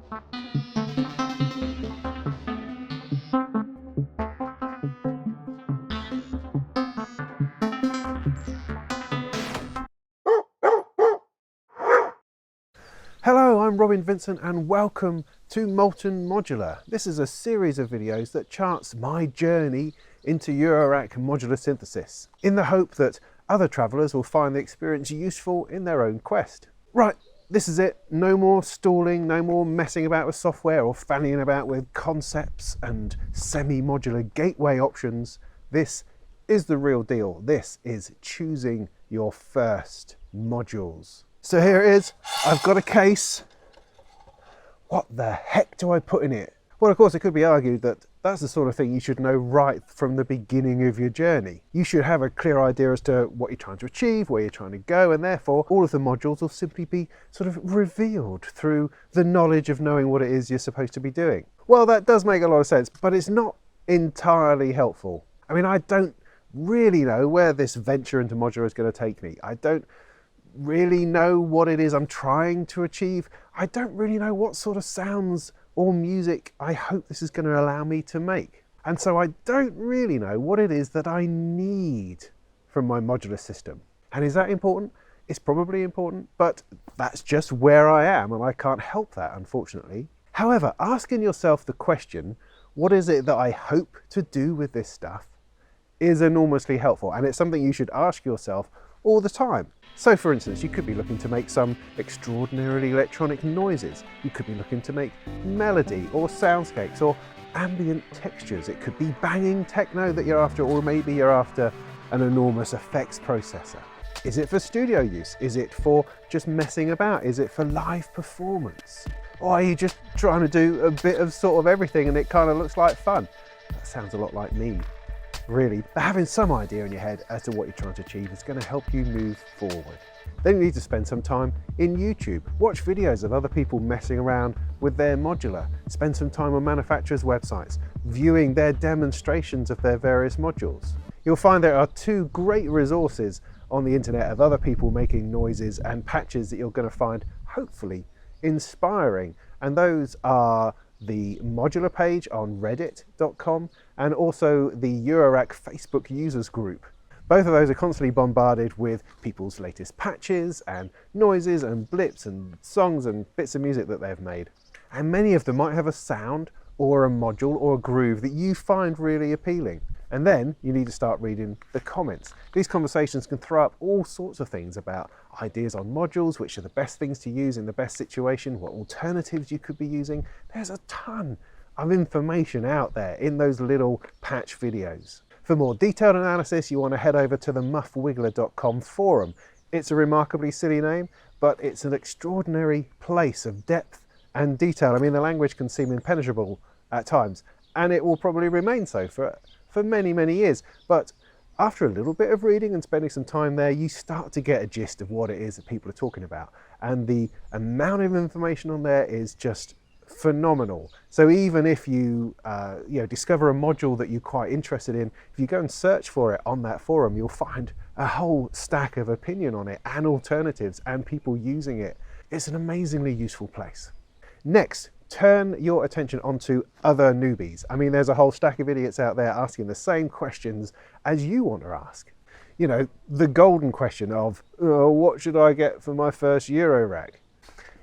Hello, I'm Robin Vincent and welcome to Molten Modular. This is a series of videos that charts my journey into Eurorack modular synthesis in the hope that other travellers will find the experience useful in their own quest. Right, this is it. No more stalling, no more messing about with software or fanning about with concepts and semi-modular gateway options. This is the real deal. This is choosing your first modules. So here it is, I've got a case. What the heck do I put in it? Well, of course, it could be argued that that's the sort of thing you should know right from the beginning of your journey. You should have a clear idea as to what you're trying to achieve, where you're trying to go, and therefore all of the modules will simply be sort of revealed through the knowledge of knowing what it is you're supposed to be doing. Well, that does make a lot of sense, but it's not entirely helpful. I mean, I don't really know where this venture into modular is going to take me. I don't really know what it is I'm trying to achieve. I don't really know what sort of sounds or music I hope this is going to allow me to make. And so I don't really know what it is that I need from my modular system. And is that important? It's probably important, but that's just where I am and I can't help that, unfortunately. However, asking yourself the question, what is it that I hope to do with this stuff, is enormously helpful. And it's something you should ask yourself all the time. So for instance, you could be looking to make some extraordinarily electronic noises. You could be looking to make melody or soundscapes or ambient textures. It could be banging techno that you're after, or maybe you're after an enormous effects processor. Is it for studio use? Is it for just messing about? Is it for live performance? Or are you just trying to do a bit of sort of everything and it kind of looks like fun? That sounds a lot like me, really. But having some idea in your head as to what you're trying to achieve is going to help you move forward. Then you need to spend some time in YouTube. Watch videos of other people messing around with their modular. Spend some time on manufacturers' websites, viewing their demonstrations of their various modules. You'll find there are two great resources on the internet of other people making noises and patches that you're going to find, hopefully, inspiring. And those are the modular page on reddit.com and also the Eurorack Facebook users group. Both of those are constantly bombarded with people's latest patches and noises and blips and songs and bits of music that they've made. And many of them might have a sound or a module or a groove that you find really appealing. And then you need to start reading the comments. These conversations can throw up all sorts of things about ideas on modules, which are the best things to use in the best situation, what alternatives you could be using. There's a ton of information out there in those little patch videos. For more detailed analysis, you want to head over to the muffwiggler.com forum. It's a remarkably silly name, but it's an extraordinary place of depth and detail. I mean, the language can seem impenetrable at times, and it will probably remain so for many, many years. But after a little bit of reading and spending some time there, you start to get a gist of what it is that people are talking about. And the amount of information on there is just phenomenal. So even if you discover a module that you're quite interested in, if you go and search for it on that forum, you'll find a whole stack of opinion on it and alternatives and people using it. It's an amazingly useful place. Next, turn your attention onto other newbies. I mean, there's a whole stack of idiots out there asking the same questions as you want to ask. You know, the golden question of, what should I get for my first Eurorack?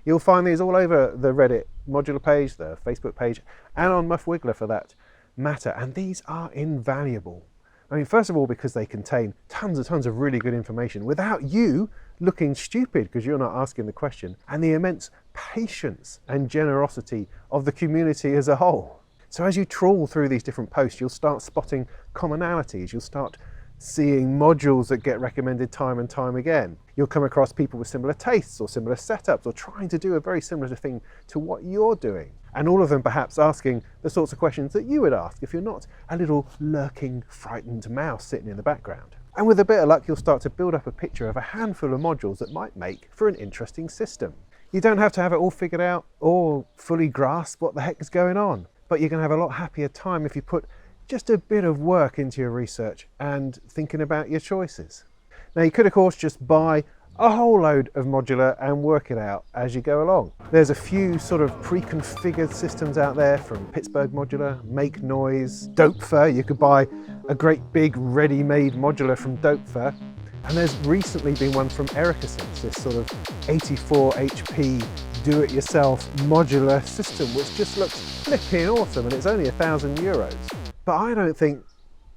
You'll find these all over the Reddit modular page, the Facebook page, and on Muffwiggler for that matter. And these are invaluable. I mean, first of all, because they contain tons and tons of really good information without you looking stupid because you're not asking the question, and the immense patience and generosity of the community as a whole. So as you trawl through these different posts, you'll start spotting commonalities. You'll start seeing modules that get recommended time and time again. You'll come across people with similar tastes or similar setups or trying to do a very similar thing to what you're doing. And all of them perhaps asking the sorts of questions that you would ask if you're not a little lurking, frightened mouse sitting in the background. And with a bit of luck, you'll start to build up a picture of a handful of modules that might make for an interesting system. You don't have to have it all figured out or fully grasp what the heck is going on, but you're going to have a lot happier time if you put just a bit of work into your research and thinking about your choices. Now, you could, of course, just buy a whole load of modular and work it out as you go along. There's a few sort of pre-configured systems out there from Pittsburgh Modular, Make Noise, Dopefer. You could buy a great big ready-made modular from Dopefer. And there's recently been one from EricaSynths, this sort of 84 HP do-it-yourself modular system, which just looks flipping awesome, and it's only €1,000. But I don't think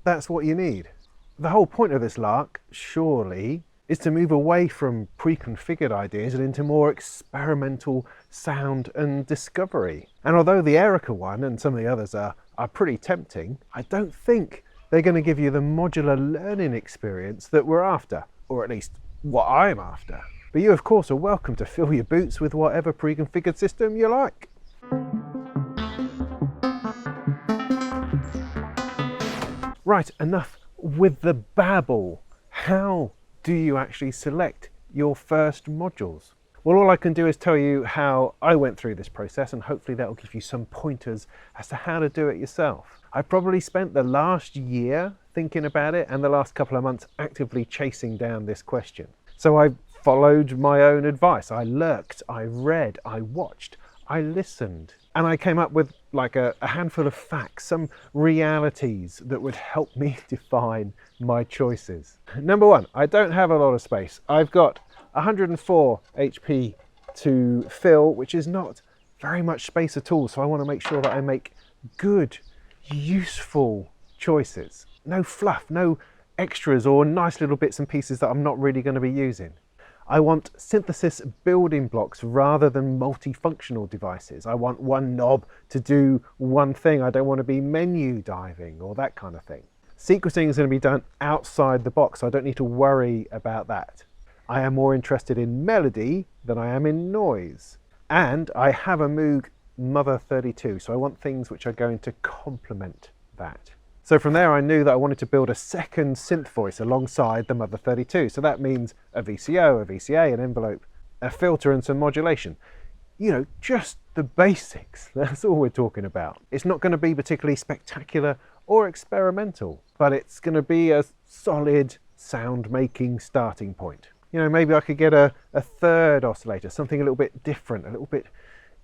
that's what you need. The whole point of this lark, surely, is to move away from pre-configured ideas and into more experimental sound and discovery. And although the Erica one and some of the others are pretty tempting, I don't think they're going to give you the modular learning experience that we're after, or at least what I'm after. But you, of course, are welcome to fill your boots with whatever pre-configured system you like. Right, enough with the babble. How do you actually select your first modules? Well, all I can do is tell you how I went through this process, and hopefully that will give you some pointers as to how to do it yourself. I probably spent the last year thinking about it and the last couple of months actively chasing down this question. So I followed my own advice. I lurked, I read, I watched, I listened, and I came up with like a handful of facts, some realities that would help me define my choices. Number one, I don't have a lot of space. I've got 104 HP to fill, which is not very much space at all. So I want to make sure that I make good, useful choices. No fluff, no extras or nice little bits and pieces that I'm not really going to be using. I want synthesis building blocks rather than multifunctional devices. I want one knob to do one thing. I don't want to be menu diving or that kind of thing. Sequencing is going to be done outside the box, so I don't need to worry about that. I am more interested in melody than I am in noise. And I have a Moog Mother 32, so I want things which are going to complement that. So from there I knew that I wanted to build a second synth voice alongside the Mother 32. So that means a VCO, a VCA, an envelope, a filter and some modulation. You know, just the basics. That's all we're talking about. It's not going to be particularly spectacular or experimental, but it's going to be a solid sound making starting point. You know, maybe I could get a third oscillator, something a little bit different, a little bit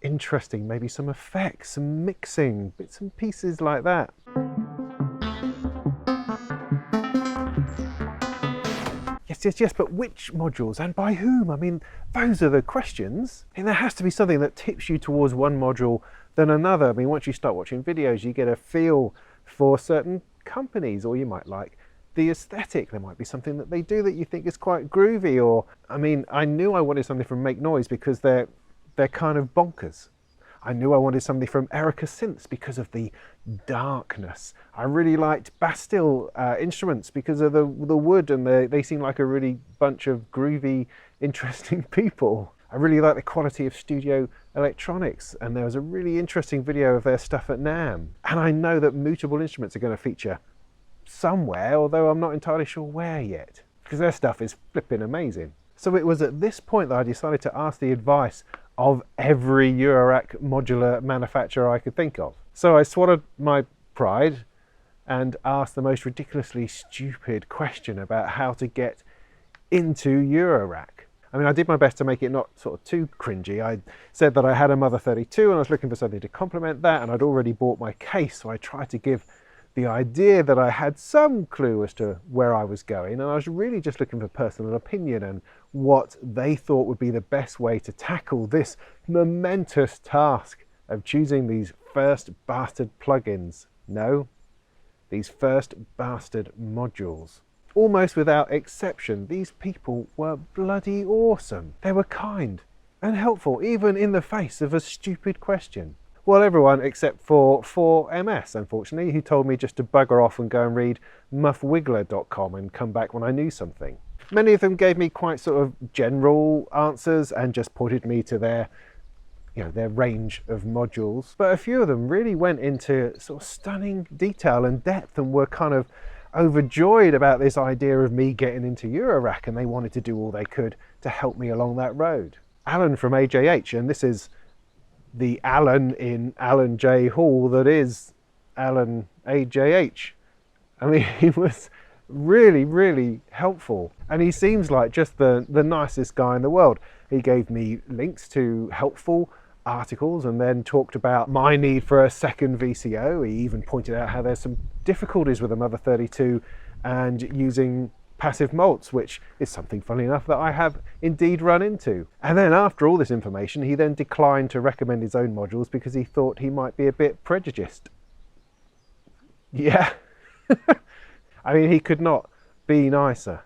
interesting, maybe some effects, some mixing, bits and pieces like that. Yes, but which modules and by whom? I mean, those are the questions. And there has to be something that tips you towards one module than another. I mean, once you start watching videos, you get a feel for certain companies, or you might like the aesthetic. There might be something that they do that you think is quite groovy, or, I mean, I knew I wanted something from Make Noise because they're kind of bonkers. I knew I wanted something from EricaSynths because of the darkness. I really liked Bastille instruments because of the wood, and they seem like a really bunch of groovy, interesting people. I really like the quality of studio electronics, and there was a really interesting video of their stuff at NAMM. And I know that mutable instruments are going to feature somewhere, although I'm not entirely sure where yet, because their stuff is flipping amazing. So it was at this point that I decided to ask the advice of every Eurorack modular manufacturer I could think of. So I swallowed my pride and asked the most ridiculously stupid question about how to get into Eurorack. I mean, I did my best to make it not sort of too cringy. I said that I had a Mother 32 and I was looking for something to complement that, and I'd already bought my case, so I tried to give the idea that I had some clue as to where I was going, and I was really just looking for personal opinion and what they thought would be the best way to tackle this momentous task of choosing these first bastard plugins. No, these first bastard modules. Almost without exception, these people were bloody awesome. They were kind and helpful, even in the face of a stupid question. Well, everyone except for 4MS, unfortunately, who told me just to bugger off and go and read muffwiggler.com and come back when I knew something. Many of them gave me quite sort of general answers and just pointed me to their range of modules. But a few of them really went into sort of stunning detail and depth and were kind of overjoyed about this idea of me getting into Eurorack, and they wanted to do all they could to help me along that road. Alan from AJH, and this is the Alan in Alan J. Hall that is Alan AJH. I mean, he was really, really helpful. And he seems like just the nicest guy in the world. He gave me links to helpful articles and then talked about my need for a second VCO. He even pointed out how there's some difficulties with a Mother 32 and using passive malts, which is something, funny enough, that I have indeed run into. And then after all this information, he then declined to recommend his own modules because he thought he might be a bit prejudiced. Yeah. I mean, he could not be nicer.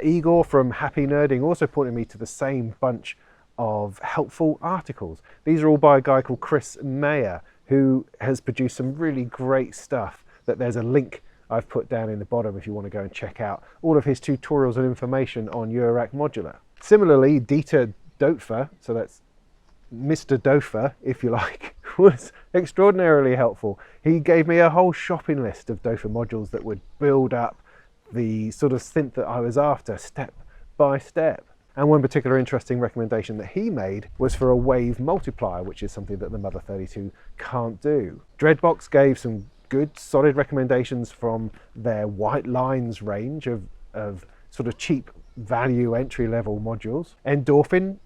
Igor from Happy Nerding also pointed me to the same bunch of helpful articles. These are all by a guy called Chris Mayer, who has produced some really great stuff that there's a link I've put down in the bottom if you want to go and check out all of his tutorials and information on Eurorack Modular. Similarly, Dieter Doepfer, so that's Mr. Doepfer, if you like, was extraordinarily helpful. He gave me a whole shopping list of Doepfer modules that would build up the sort of synth that I was after, step by step. And one particular interesting recommendation that he made was for a wave multiplier, which is something that the Mother 32 can't do. Dreadbox gave some good, solid recommendations from their White Lines range of sort of cheap value entry-level modules. Endorphin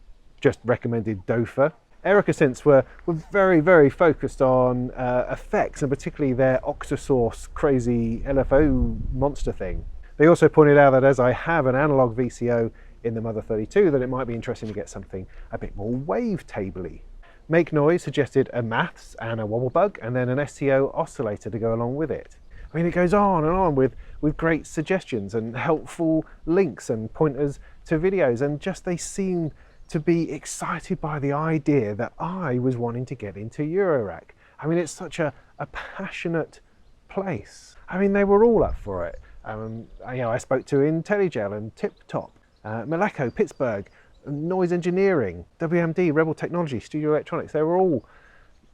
just recommended Doepfer. EricaSynths were very, very focused on effects, and particularly their Octosource crazy LFO monster thing. They also pointed out that as I have an analog VCO in the Mother 32, that it might be interesting to get something a bit more wavetable-y. Make Noise suggested a maths and a wobble bug, and then an STO oscillator to go along with it. I mean, it goes on and on with great suggestions and helpful links and pointers to videos, and just they seem to be excited by the idea that I was wanting to get into Eurorack. I mean, it's such a passionate place. I mean, they were all up for it. I spoke to IntelliGel and Tip Top, Maleko, Pittsburgh, Noise Engineering, WMD, Rebel Technology, Studio Electronics. They were all,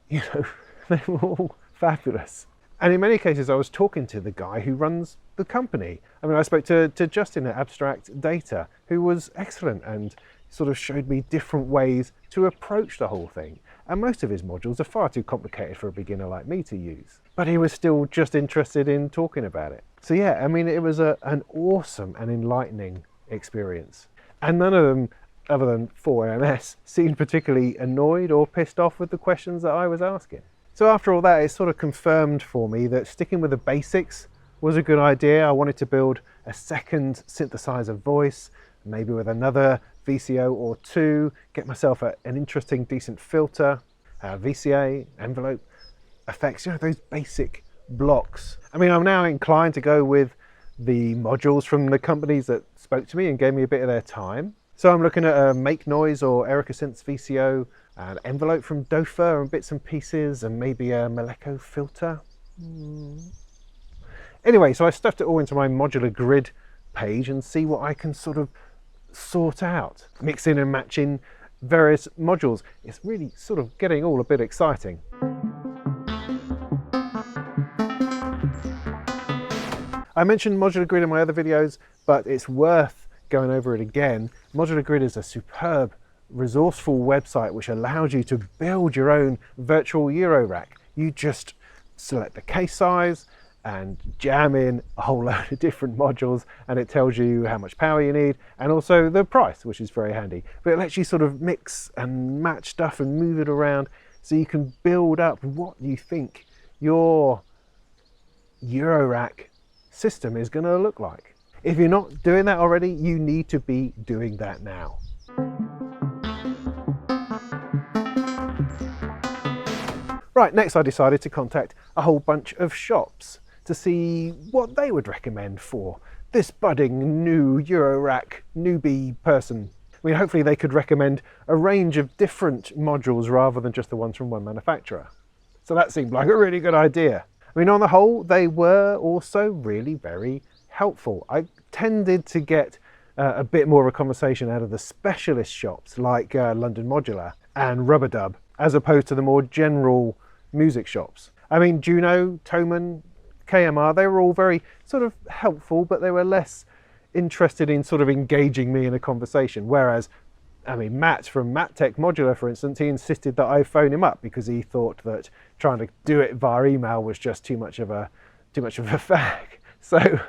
they were all fabulous. And in many cases, I was talking to the guy who runs the company. I mean, I spoke to Justin at AbstractData, who was excellent and sort of showed me different ways to approach the whole thing. And most of his modules are far too complicated for a beginner like me to use. But he was still just interested in talking about it. So yeah, I mean, it was an awesome and enlightening experience. And none of them, other than 4MS, seemed particularly annoyed or pissed off with the questions that I was asking. So after all that, it sort of confirmed for me that sticking with the basics was a good idea. I wanted to build a second synthesizer voice, maybe with another VCO or two, get myself an interesting, decent filter, VCA, envelope, effects, those basic blocks. I mean, I'm now inclined to go with the modules from the companies that spoke to me and gave me a bit of their time. So I'm looking at a Make Noise or EricaSynths VCO, an envelope from Doepfer and bits and pieces, and maybe a Maleko filter. Anyway, so I stuffed it all into my modular grid page and see what I can sort of sort out, mixing and matching various modules. It's really sort of getting all a bit exciting. I mentioned Modular Grid in my other videos, but it's worth going over it again. Modular Grid is a superb, resourceful website which allows you to build your own virtual Eurorack. You just select the case size and jam in a whole load of different modules, and it tells you how much power you need and also the price, which is very handy. But it lets you sort of mix and match stuff and move it around so you can build up what you think your Eurorack system is going to look like. If you're not doing that already, you need to be doing that now. Right, next I decided to contact a whole bunch of shops to see what they would recommend for this budding new Eurorack newbie person. I mean, hopefully they could recommend a range of different modules rather than just the ones from one manufacturer. So that seemed like a really good idea. I mean, on the whole, they were also really very helpful. I tended to get a bit more of a conversation out of the specialist shops like London Modular and Rubberdub, as opposed to the more general music shops. I mean, Juno, Thomann, KMR, they were all very sort of helpful, but they were less interested in sort of engaging me in a conversation. Whereas, I mean, Matt from MattTech Modular, for instance, he insisted that I phone him up because he thought that trying to do it via email was just too much of a fag. So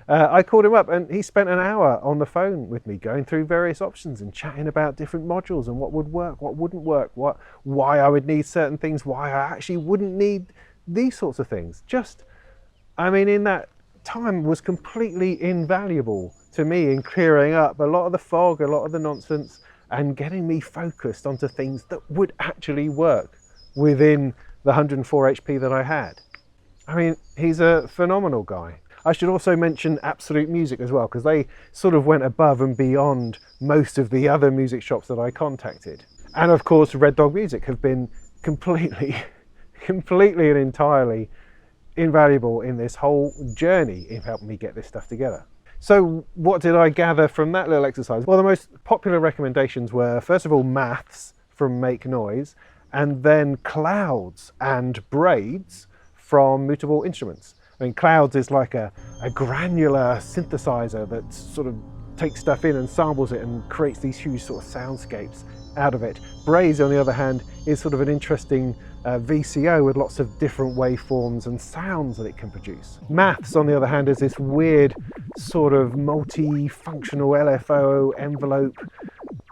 I called him up and he spent an hour on the phone with me going through various options and chatting about different modules and what would work, what wouldn't work, why I would need certain things, why I actually wouldn't need these sorts of things. I mean, in that time was completely invaluable to me in clearing up a lot of the fog, a lot of the nonsense, and getting me focused onto things that would actually work within the 104 HP that I had. I mean, he's a phenomenal guy. I should also mention Absolute Music as well, because they sort of went above and beyond most of the other music shops that I contacted. And of course, RedDog Music have been completely and entirely invaluable in this whole journey in helping me get this stuff together. So what did I gather from that little exercise? Well, the most popular recommendations were, first of all, maths from Make Noise, and then clouds and braids from Mutable Instruments. I mean, clouds is like a granular synthesizer that sort of takes stuff in and samples it and creates these huge sort of soundscapes out of it. Braids, on the other hand, is sort of an interesting VCO with lots of different waveforms and sounds that it can produce. Maths, on the other hand, is this weird sort of multi-functional LFO envelope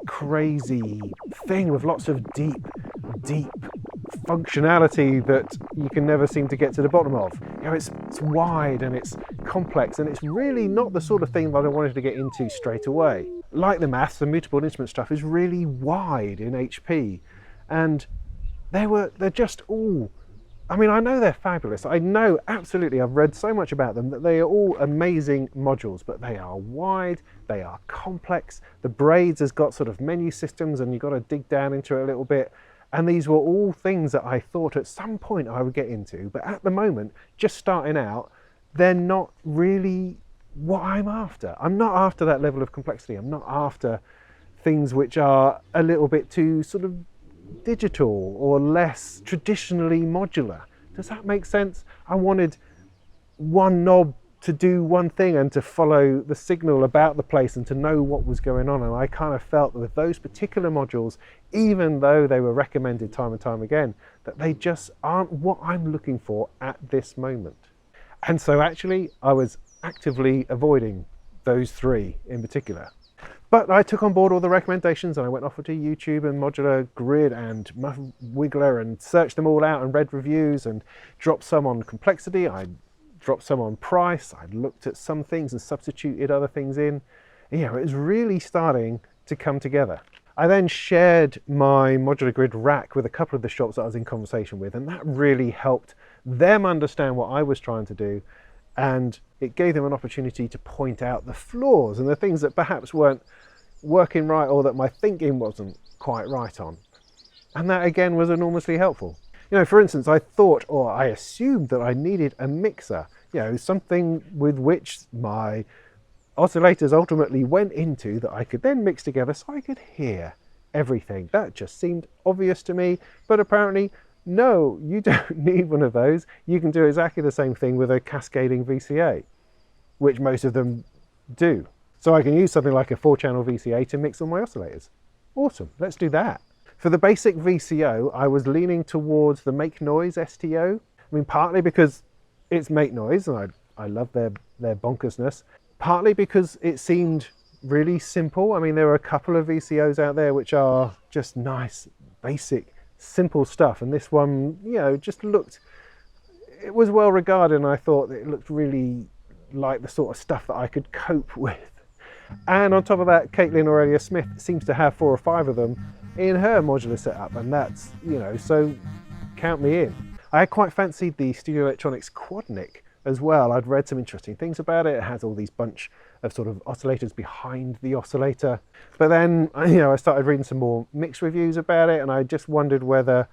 crazy thing with lots of deep functionality that you can never seem to get to the bottom of. You know, it's wide and it's complex, and it's really not the sort of thing that I wanted to get into straight away. Like the maths, the Mutable Instrument stuff is really wide in HP, and they're just all, I mean, I know they're fabulous. I know absolutely, I've read so much about them, that they are all amazing modules, but they are wide, they are complex. The Braids has got sort of menu systems and you've got to dig down into it a little bit. And these were all things that I thought at some point I would get into, but at the moment, just starting out, they're not really what I'm after. I'm not after that level of complexity. I'm not after things which are a little bit too sort of digital or less traditionally modular. Does that make sense? I wanted one knob to do one thing and to follow the signal about the place and to know what was going on. And I kind of felt that with those particular modules, even though they were recommended time and time again, that they just aren't what I'm looking for at this moment. And so actually I was actively avoiding those three in particular. But I took on board all the recommendations and I went off to YouTube and Modular Grid and Wiggler and searched them all out and read reviews and dropped some on complexity. I dropped some on price. I looked at some things and substituted other things in. You know, it was really starting to come together. I then shared my Modular Grid rack with a couple of the shops that I was in conversation with, and that really helped them understand what I was trying to do, and it gave them an opportunity to point out the flaws and the things that perhaps weren't working right or that my thinking wasn't quite right on. And that again was enormously helpful. You know, for instance, I thought, or I assumed that I needed a mixer, you know, something with which my oscillators ultimately went into that I could then mix together so I could hear everything. That just seemed obvious to me, but apparently, no, you don't need one of those. You can do exactly the same thing with a cascading VCA, which most of them do. So I can use something like a 4-channel VCA to mix all my oscillators. Awesome, let's do that. For the basic VCO, I was leaning towards the Make Noise STO. I mean, partly because it's Make Noise, and I love their bonkersness. Partly because it seemed really simple. I mean, there are a couple of VCOs out there which are just nice, basic, simple stuff. And this one, you know, just looked, it was well regarded, and I thought it looked really like the sort of stuff that I could cope with. And on top of that, Kaitlyn Aurelia Smith seems to have 4 or 5 of them in her modular setup, and that's, you know, so count me in. I quite fancied the Studio Electronics Quadnic as well. I'd read some interesting things about it. It has all these bunch of sort of oscillators behind the oscillator. But then, you know, I started reading some more mixed reviews about it, and I just wondered whether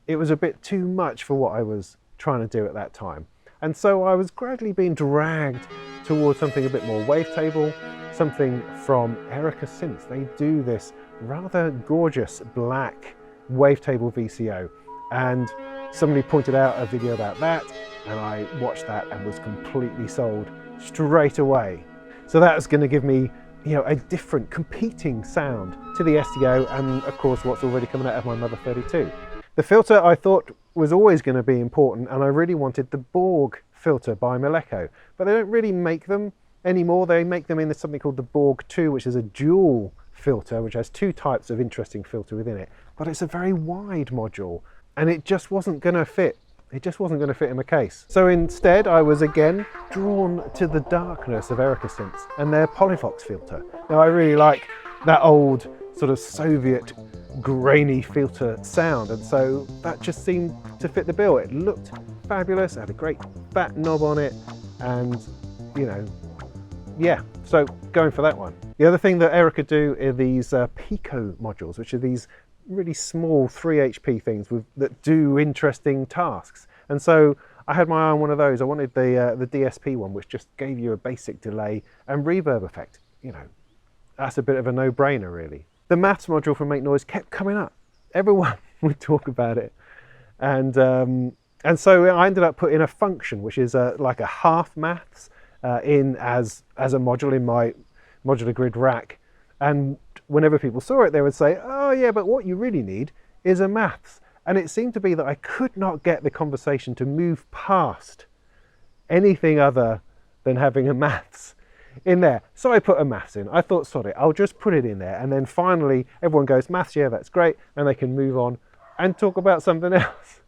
it was a bit too much for what I was trying to do at that time. And so I was gradually being dragged towards something a bit more wavetable, something from EricaSynths. They do this rather gorgeous black wavetable VCO, and somebody pointed out a video about that, and I watched that and was completely sold straight away. So that's going to give me, you know, a different competing sound to the STO, and of course what's already coming out of my Mother 32. The filter I thought was always going to be important, and I really wanted the Borg filter by Moleko, but they don't really make them anymore. They make them in something called the Borg 2, which is a dual filter, which has two types of interesting filter within it, but it's a very wide module, and it just wasn't going to fit. It just wasn't going to fit in my case. So instead, I was again drawn to the darkness of EricaSynths and their Polivoks filter. Now, I really like that old sort of Soviet grainy filter sound, and so that just seemed to fit the bill. It looked fabulous, it had a great fat knob on it, and you know, yeah, so going for that one. The other thing that Erica do are these Pico modules, which are these really small 3 HP things that do interesting tasks. And so I had my eye on one of those. I wanted the DSP one, which just gave you a basic delay and reverb effect. You know, that's a bit of a no-brainer, really. The maths module from Make Noise kept coming up. Everyone would talk about it. And so I ended up putting a function, which is like a half maths in as a module in my modular grid rack. And whenever people saw it, they would say, oh yeah, but what you really need is a maths. And it seemed to be that I could not get the conversation to move past anything other than having a maths in there. So I put a maths in. I thought, sod it, I'll just put it in there. And then finally, everyone goes, maths, yeah, that's great. And they can move on and talk about something else.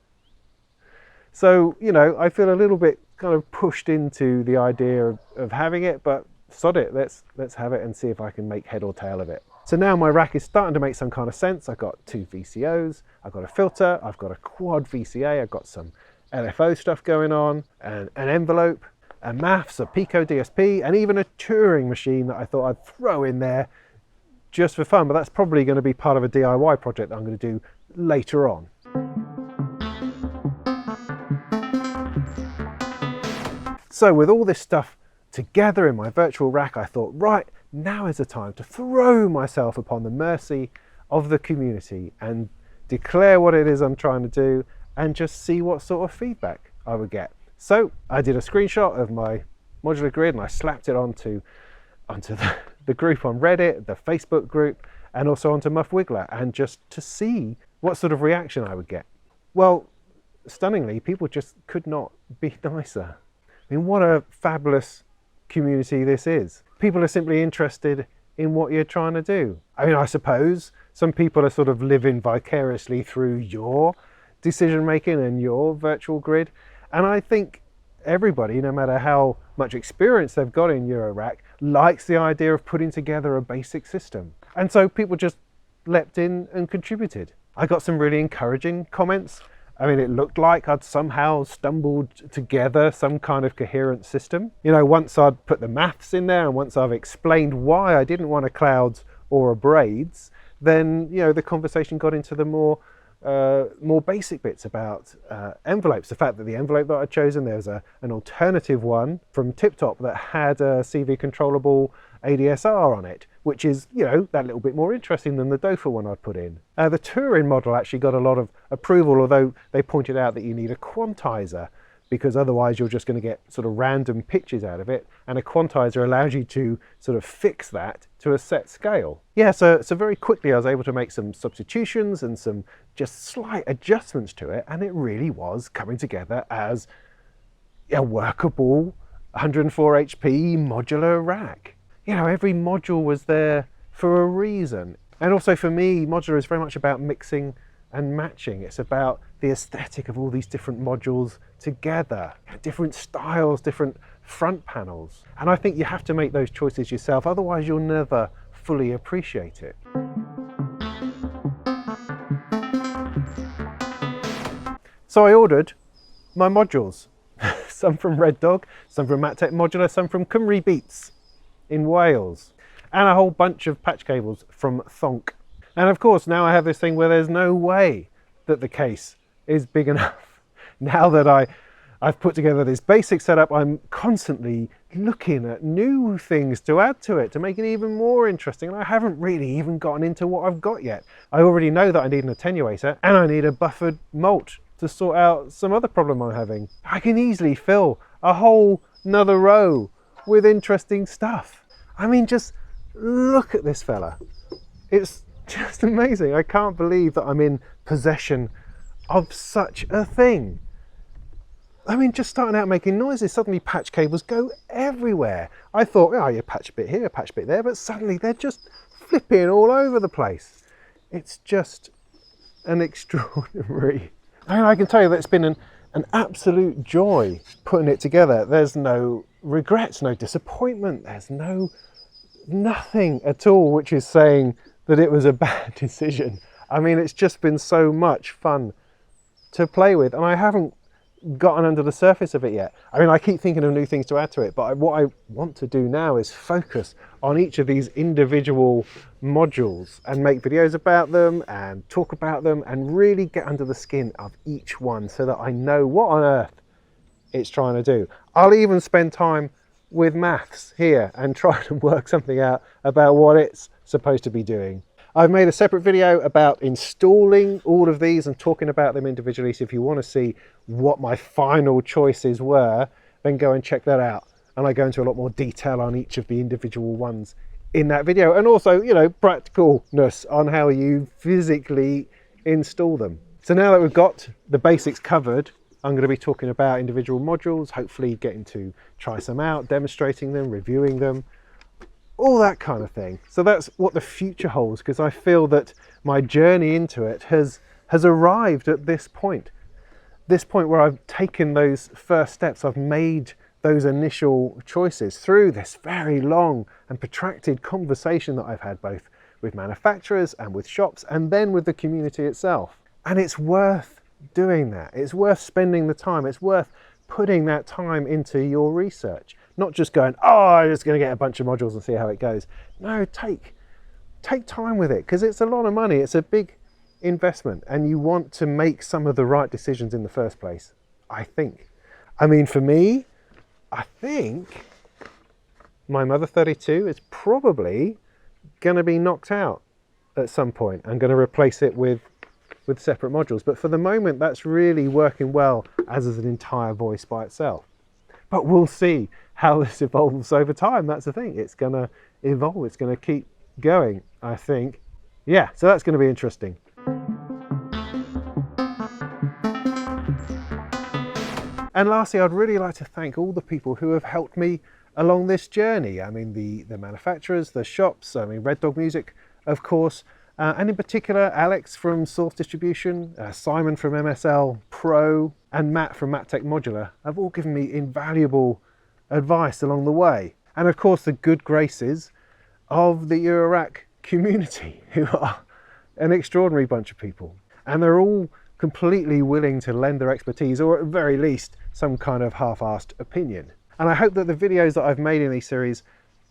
So, you know, I feel a little bit kind of pushed into the idea of having it, but sod it, let's have it and see if I can make head or tail of it. So now my rack is starting to make some kind of sense. I've got 2 VCOs, I've got a filter, I've got a quad VCA, I've got some LFO stuff going on, and an envelope, a maths, a Pico DSP, and even a touring machine that I thought I'd throw in there just for fun, but that's probably going to be part of a DIY project that I'm going to do later on. So with all this stuff together in my virtual rack, I thought, right, now is the time to throw myself upon the mercy of the community and declare what it is I'm trying to do and just see what sort of feedback I would get. So I did a screenshot of my modular grid and I slapped it onto the group on Reddit, the Facebook group, and also onto Muff Wiggler, and just to see what sort of reaction I would get. Well, stunningly, people just could not be nicer. I mean, what a fabulous community this is. People are simply interested in what you're trying to do. I mean, I suppose some people are sort of living vicariously through your decision making and your virtual grid. And I think everybody, no matter how much experience they've got in Eurorack, likes the idea of putting together a basic system. And so people just leapt in and contributed. I got some really encouraging comments. I mean, it looked like I'd somehow stumbled together some kind of coherent system. You know, once I'd put the maths in there and once I've explained why I didn't want a clouds or a braids, then, you know, the conversation got into the more basic bits about envelopes. The fact that the envelope that I'd chosen, there was an alternative one from TipTop that had a CV controllable ADSR on it, which is, you know, that little bit more interesting than the DOFA one I'd put in. The touring model actually got a lot of approval, although they pointed out that you need a quantizer, because otherwise you're just going to get sort of random pitches out of it, and a quantizer allows you to sort of fix that to a set scale. Yeah, so very quickly I was able to make some substitutions and some just slight adjustments to it, and it really was coming together as a workable 104 HP modular rack. You know, every module was there for a reason. And also for me, modular is very much about mixing and matching. It's about the aesthetic of all these different modules together, different styles, different front panels. And I think you have to make those choices yourself, otherwise you'll never fully appreciate it. So I ordered my modules, some from RedDog, some from MatTech Modular, some from Cymru Beats in Wales, and a whole bunch of patch cables from Thonk. And of course, now I have this thing where there's no way that the case is big enough. Now that I've put together this basic setup, I'm constantly looking at new things to add to it to make it even more interesting. And I haven't really even gotten into what I've got yet. I already know that I need an attenuator and I need a buffered mult to sort out some other problem I'm having. I can easily fill a whole nother row with interesting stuff. I mean, just look at this fella. It's just amazing. I can't believe that I'm in possession of such a thing. I mean, just starting out making noises, suddenly patch cables go everywhere. I thought, oh, you patch a bit here, a patch a bit there, but suddenly they're just flipping all over the place. It's just an extraordinary... I can tell you that it's been an absolute joy putting it together. There's no regrets, no disappointment, there's nothing at all which is saying that it was a bad decision. I mean, it's just been so much fun to play with, and I haven't gotten under the surface of it yet. I mean, I keep thinking of new things to add to it, but what I want to do now is focus on each of these individual modules and make videos about them and talk about them and really get under the skin of each one so that I know what on earth it's trying to do. I'll even spend time with maths here and try to work something out about what it's supposed to be doing. I've made a separate video about installing all of these and talking about them individually, so if you want to see what my final choices were, then go and check that out. And I go into a lot more detail on each of the individual ones in that video, and also, you know, practicalness on how you physically install them. So now that we've got the basics covered, I'm going to be talking about individual modules, hopefully getting to try some out, demonstrating them, reviewing them, all that kind of thing. So that's what the future holds, because I feel that my journey into it has arrived at this point where I've taken those first steps. I've made those initial choices through this very long and protracted conversation that I've had both with manufacturers and with shops and then with the community itself. And it's worth doing that. It's worth spending the time. It's worth putting that time into your research. Not just going, oh, I'm just going to get a bunch of modules and see how it goes. No, take time with it, because it's a lot of money. It's a big investment, and you want to make some of the right decisions in the first place, I think. I mean, for me, I think my Mother 32 is probably going to be knocked out at some point. I'm going to replace it with separate modules. But for the moment, that's really working well as an entire voice by itself. But we'll see how this evolves over time. That's the thing. It's going to evolve. It's going to keep going, I think. Yeah, so that's going to be interesting. And lastly, I'd really like to thank all the people who have helped me along this journey. I mean, the manufacturers, the shops, I mean, RedDog Music, of course, and in particular, Alex from Source Distribution, Simon from MSL Pro, and Matt from Molten Modular have all given me invaluable advice along the way. And of course, the good graces of the Eurorack community, who are an extraordinary bunch of people. And they're all completely willing to lend their expertise, or at the very least, some kind of half-assed opinion. And I hope that the videos that I've made in these series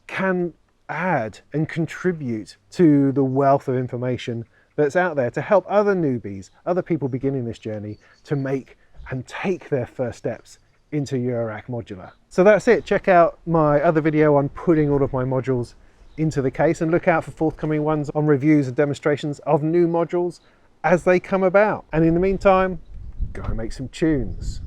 can add and contribute to the wealth of information that's out there to help other newbies, other people beginning this journey, to make and take their first steps into Eurorack Modular. So that's it. Check out my other video on putting all of my modules into the case, and look out for forthcoming ones on reviews and demonstrations of new modules as they come about. And in the meantime, go and make some tunes.